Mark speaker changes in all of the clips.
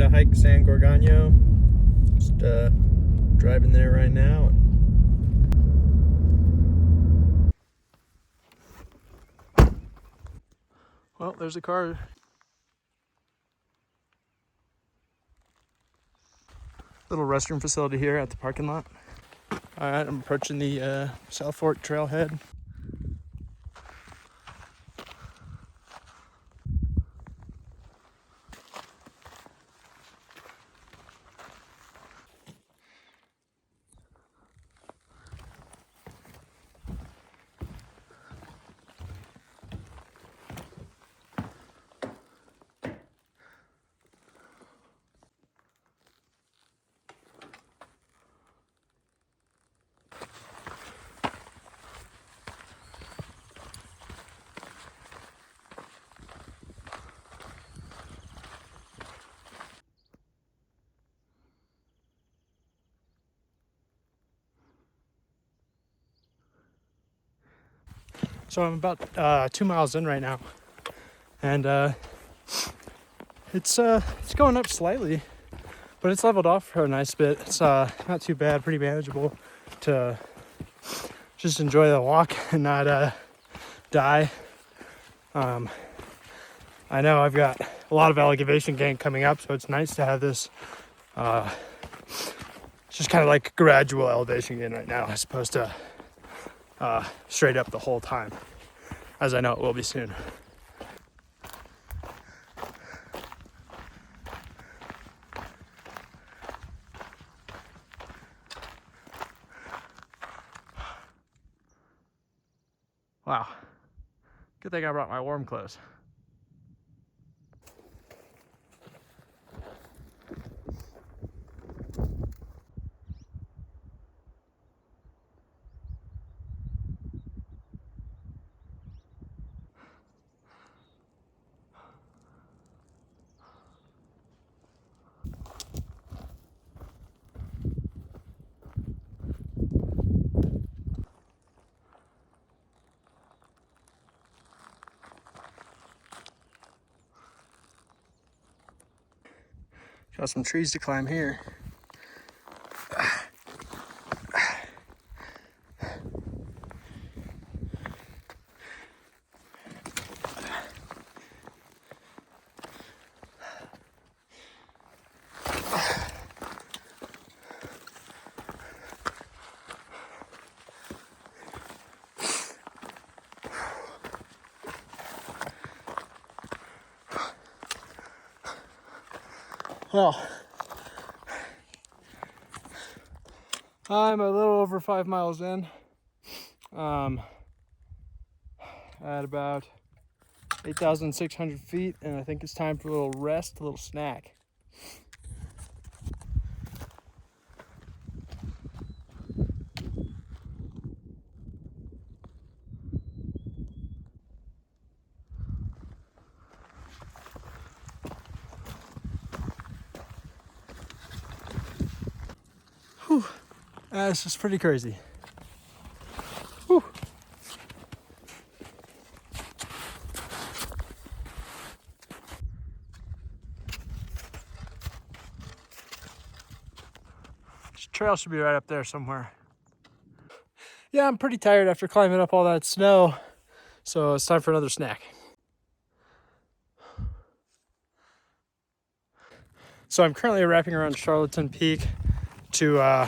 Speaker 1: to hike San Gorgonio. Just driving there right now. Well, there's a car. Little restroom facility here at the parking lot. All right, I'm approaching the South Fork trailhead. So I'm about 2 miles in right now, and it's going up slightly, but it's leveled off for a nice bit. It's not too bad, pretty manageable to just enjoy the walk and not die. I know I've got a lot of elevation gain coming up, so it's nice to have this just kind of like gradual elevation gain right now, as opposed to straight up the whole time, as I know it will be soon. Wow, good thing I brought my warm clothes. Got some trees to climb here. Well, I'm a little over 5 miles in, at about 8,600 feet, and I think it's time for a little rest, a little snack. Whew. This is pretty crazy. Whew. This trail should be right up there somewhere. Yeah, I'm pretty tired after climbing up all that snow, so it's time for another snack. So I'm currently wrapping around Charlatan Peak to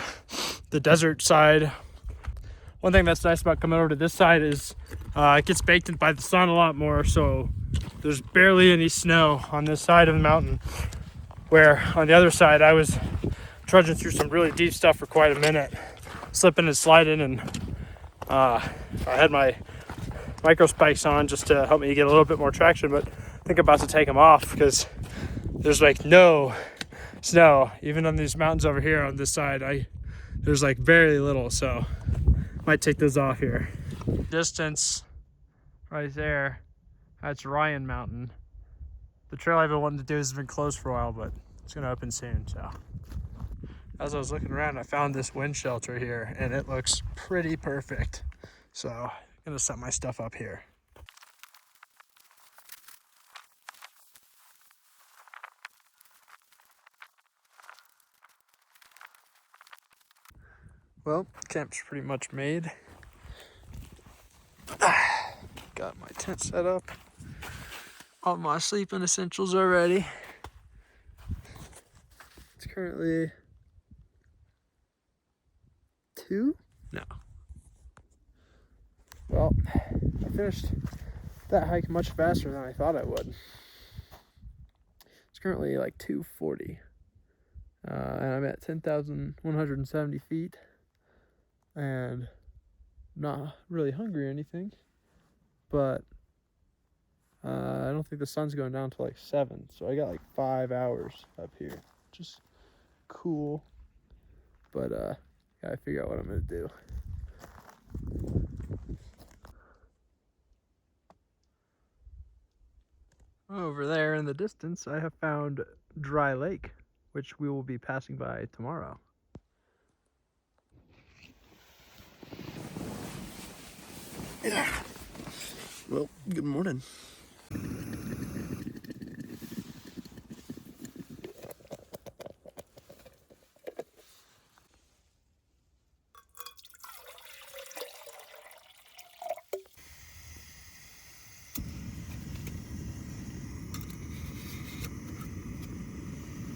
Speaker 1: the desert side. One thing that's nice about coming over to this side is it gets baked in by the sun a lot more, so there's barely any snow on this side of the mountain, where on the other side I was trudging through some really deep stuff for quite a minute, slipping and sliding, and I had my micro spikes on just to help me get a little bit more traction, but I think I'm about to take them off because there's like no snow even on these mountains over here on this side. There's like very little, so might take those off here. Distance right there, that's Ryan Mountain. The trail I've been wanting to do has been closed for a while, but it's gonna open soon. So as I was looking around, I found this wind shelter here, and it looks pretty perfect. So I'm gonna set my stuff up here. Well, camp's pretty much made. Got my tent set up. All my sleeping essentials are ready. It's currently 2? No. Well, I finished that hike much faster than I thought I would. It's currently like 2:40. And I'm at 10,170 feet. And not really hungry or anything. But I don't think the sun's going down till like 7. So I got like 5 hours up here. Just cool. But gotta figure out what I'm gonna do. Over there in the distance, I have found Dry Lake, which we will be passing by tomorrow. Yeah. Well, good morning. A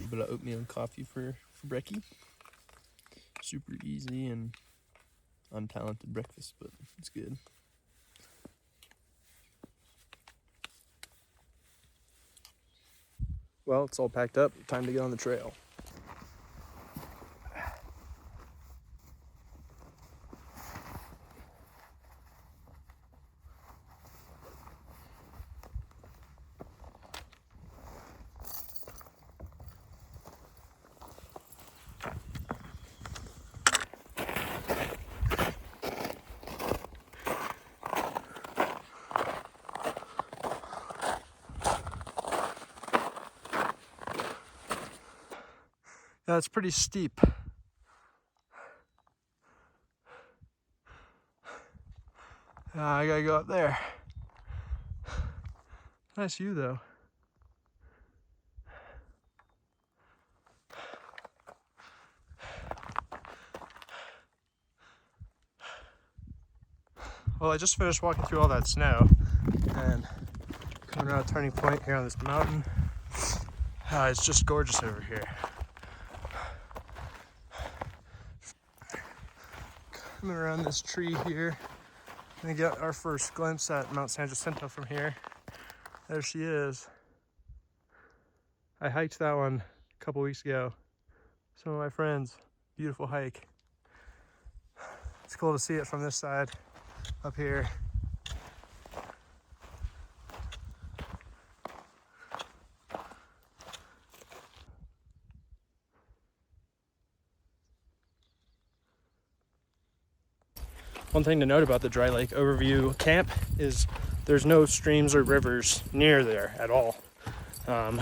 Speaker 1: bit of oatmeal and coffee for brekkie. Super easy and untalented breakfast, but it's good. Well, it's all packed up. Time to get on the trail. Yeah, it's pretty steep. I gotta go up there. Nice view though. Well, I just finished walking through all that snow and coming around a turning point here on this mountain. It's just gorgeous over here. Coming around this tree here, and get our first glimpse at Mount San Jacinto from here. There she is. I hiked that one a couple weeks ago. Some of my friends, beautiful hike. It's cool to see it from this side up here. One thing to note about the Dry Lake Overview Camp is there's no streams or rivers near there at all. I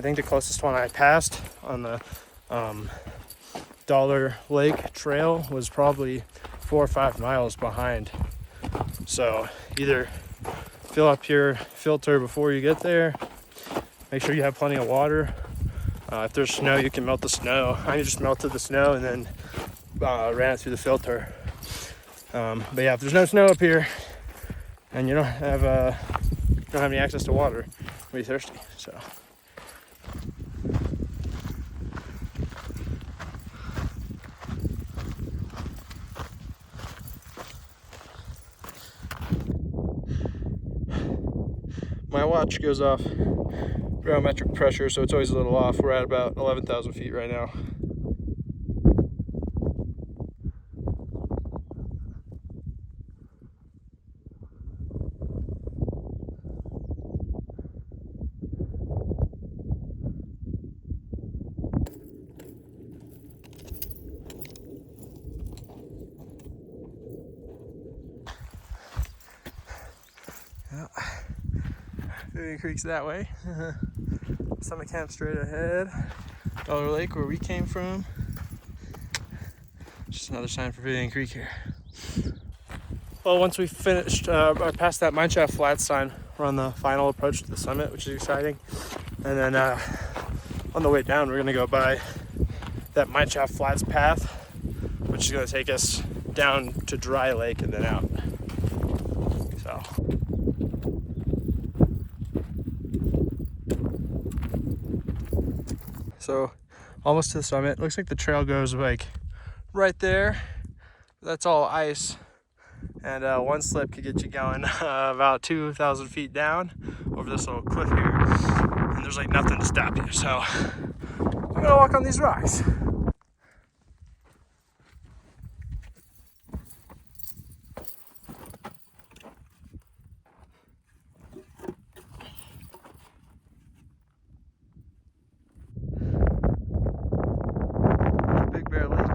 Speaker 1: think the closest one I passed on the Dollar Lake Trail was probably 4 or 5 miles behind. So either fill up your filter before you get there, make sure you have plenty of water. If there's snow, you can melt the snow. I just melted the snow and then ran it through the filter. But yeah, if there's no snow up here and you don't have any access to water, you'll be thirsty. So my watch goes off barometric pressure, so it's always a little off. We're at about 11,000 feet right now. Vivian Creek's that way. Summit Camp straight ahead. Dollar Lake where we came from. Just another sign for Vivian Creek here. Well, once we finished, past that Mineshaft Flats sign, we're on the final approach to the summit, which is exciting. And then on the way down, we're gonna go by that Mineshaft Flats path, which which is going to take us down to Dry Lake and then out. So almost to the summit. Looks like the trail goes like right there. That's all ice, and one slip could get you going about 2,000 feet down over this little cliff here, and there's like nothing to stop you. So I'm gonna walk on these rocks. Big Bear Lake.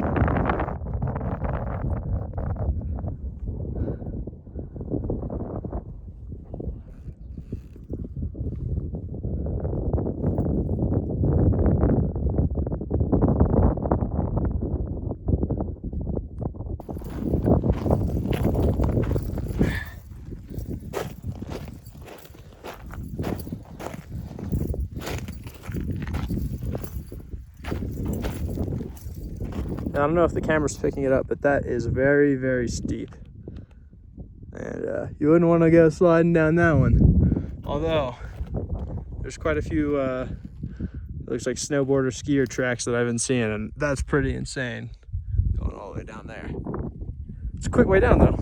Speaker 1: Now, I don't know if the camera's picking it up, but that is very, very steep. And you wouldn't want to go sliding down that one. Although, there's quite a few, looks like snowboard or skier tracks that I've been seeing, and that's pretty insane. Going all the way down there. It's a quick way down, though.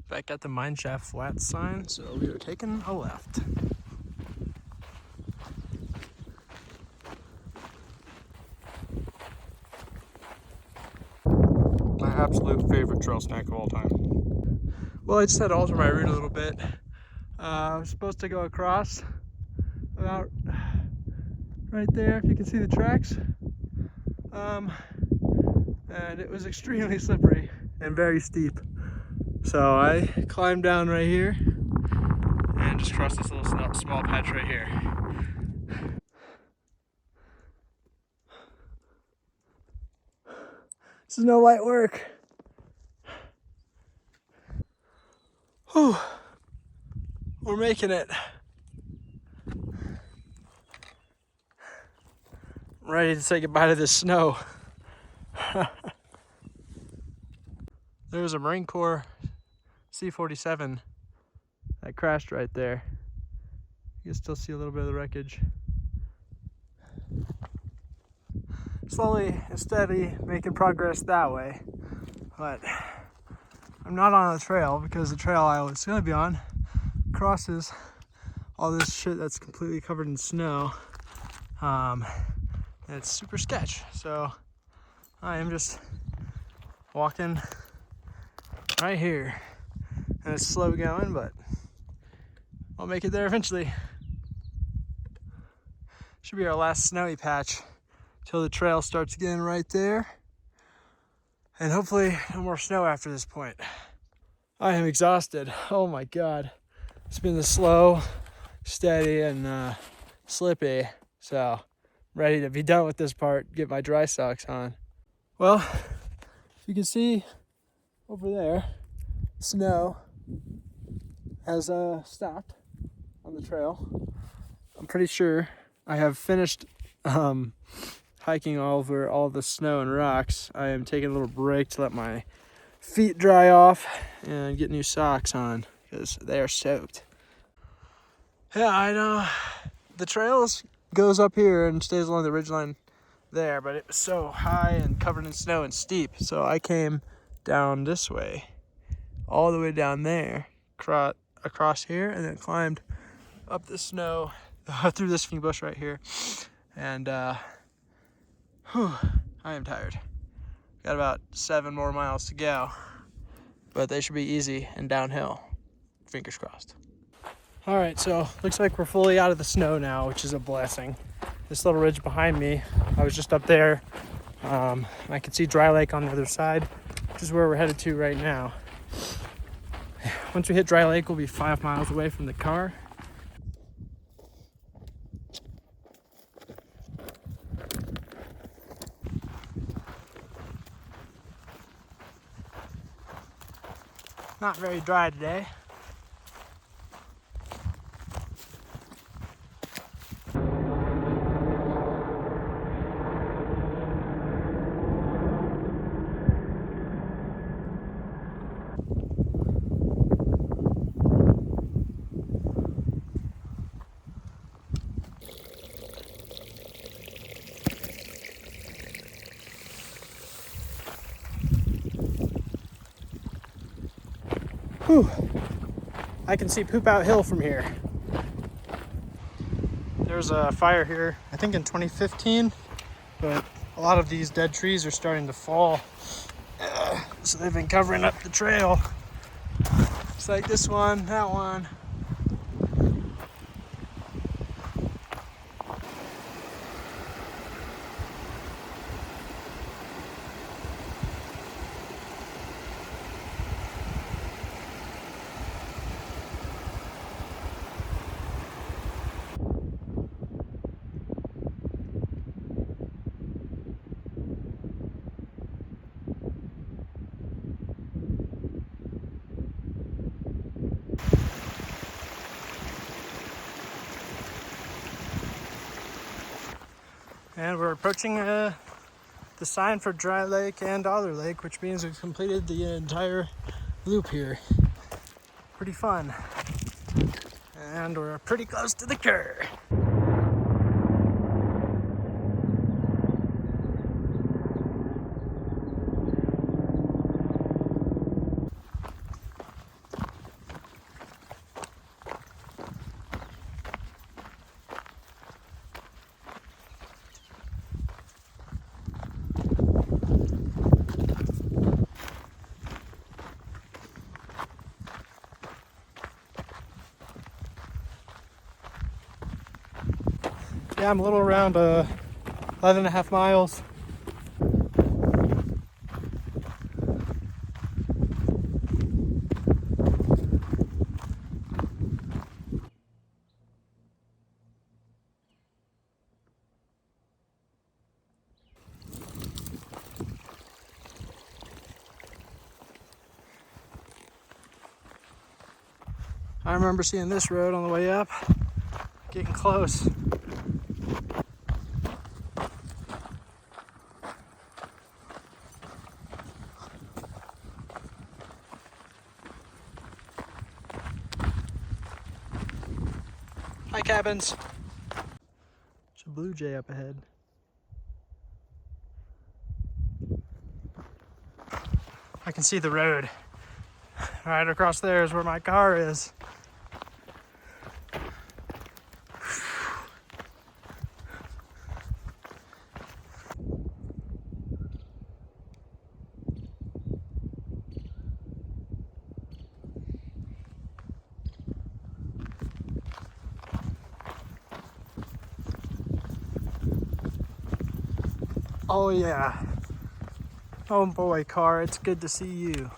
Speaker 1: Back at the Mineshaft Flats sign, so we are taking a left. My absolute favorite trail snack of all time. Well, I just had to alter my route a little bit. I was supposed to go across about right there, if you can see the tracks. And it was extremely slippery and very steep. So I climbed down right here and just crossed this little small patch right here. This is no light work. Whew. We're making it. I'm ready to say goodbye to this snow. There was a Marine Corps C-47 that crashed right there. You can still see a little bit of the wreckage. Slowly and steady making progress that way, but I'm not on a trail because the trail I was going to be on crosses all this shit that's completely covered in snow, and it's super sketch. So I am just walking right here, and it's slow going, but I'll make it there eventually. Should be our last snowy patch till the trail starts again right there, and hopefully no more snow after this point. I am exhausted. Oh my god, it's been the slow, steady, and slippy, so I'm ready to be done with this part, get my dry socks on. Well, if you can see over there, snow has stopped on the trail. I'm pretty sure I have finished hiking over all the snow and rocks. I am taking a little break to let my feet dry off and get new socks on because they are soaked. Yeah, I know the trail goes up here and stays along the ridgeline there, but it was so high and covered in snow and steep, so I came down this way, all the way down there, across here, and then climbed up the snow through this bush right here, and I am tired. Got about 7 more miles to go, but they should be easy and downhill. Fingers crossed. All right, so looks like we're fully out of the snow now, which is a blessing. This little ridge behind me, I was just up there. I can see Dry Lake on the other side, which is where we're headed to right now. Once we hit Dry Lake, we'll be 5 miles away from the car. Not very dry today. Whew. I can see Poop Out Hill from here. There's a fire here, I think in 2015, but a lot of these dead trees are starting to fall. So they've been covering up the trail. It's like this one, that one. And we're approaching the sign for Dry Lake and Otter Lake, which means we've completed the entire loop here. Pretty fun. And we're pretty close to the curve. Yeah, I'm a little around 11 and a half miles. I remember seeing this road on the way up, getting close. Hi, cabins. There's a blue jay up ahead. I can see the road. Right across there is where my car is. Oh yeah. Oh boy, car, it's good to see you.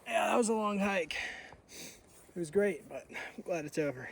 Speaker 1: Yeah, that was a long hike. It was great, but I'm glad it's over.